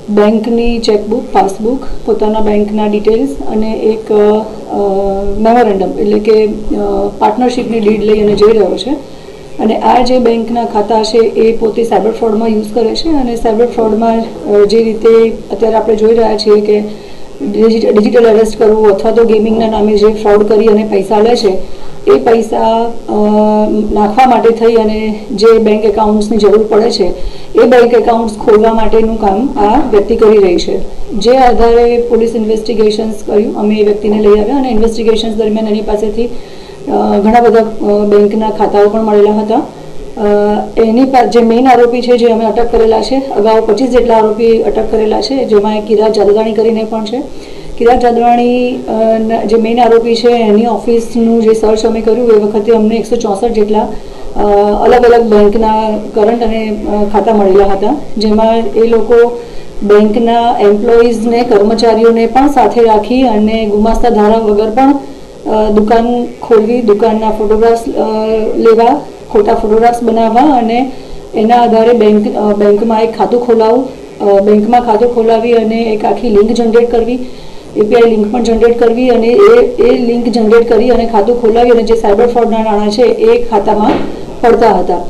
બેંકની chequebook, passbook, પોતાના બેંકના ડિટેલ્સ અને એક મેમોરેન્ડમ એટલે કે પાર્ટનરશિપની ડીડ લઈ અને જઈ રહ્યો છે. અને આ જે બેંકના ખાતા છે એ પોતે સાયબર ફ્રોડમાં યુઝ કરે છે. અને સાયબર ફ્રોડમાં જે રીતે અત્યારે આપણે જોઈ રહ્યા છીએ કે ડિજિટલ અરેસ્ટ કરવું અથવા તો ગેમિંગના નામે જે ફ્રોડ કરી અને પૈસા લે છે એ પૈસા નાખવા માટે થઈ અને જે બેંક એકાઉન્ટ્સની જરૂર પડે છે એ બેંક એકાઉન્ટ્સ ખોલવા માટેનું કામ આ વ્યક્તિ કરી રહી છે. જે આધારે પોલીસ ઇન્વેસ્ટિગેશન્સ કર્યું, અમે એ વ્યક્તિને લઈ આવ્યા અને ઇન્વેસ્ટિગેશન્સ દરમિયાન એની પાસેથી ઘણા બધા બેંકના ખાતાઓ પણ મળેલા હતા. એની જે મેઇન આરોપી છે જે અમે અટક કરેલા છે, અગાઉ 25 જેટલા આરોપી અટક કરેલા છે, જેમાં એક કિરાત જાદવાણી કરીને પણ છે. કિરાત જાદવાણી જે મેઇન આરોપી છે એની ઓફિસનું જે સર્ચ અમે કર્યું એ વખતે અમને 164 જેટલા અલગ અલગ બેંકના કરંટ અને ખાતા મળેલા હતા, જેમાં એ લોકો બેંકના એમ્પ્લોઈઝને, કર્મચારીઓને પણ સાથે રાખી અને ગુમાસ્તા ધારા વગર પણ દુકાન ખોલવી, દુકાનના ફોટોગ્રાફ્સ લેવા, ખોટા ફોટોગ્રાફ્સ બનાવવા અને એના આધારે બેંકમાં એક ખાતું ખોલાવવું, બેંકમાં ખાતું ખોલાવી અને એક આખી લિંક જનરેટ કરવી, API લિંક પણ જનરેટ કરવી અને એ લિંક જનરેટ કરી અને ખાતું ખોલાવી અને જે સાયબર ફ્રોડના નાણાં છે એ ખાતામાં પડતા હતા.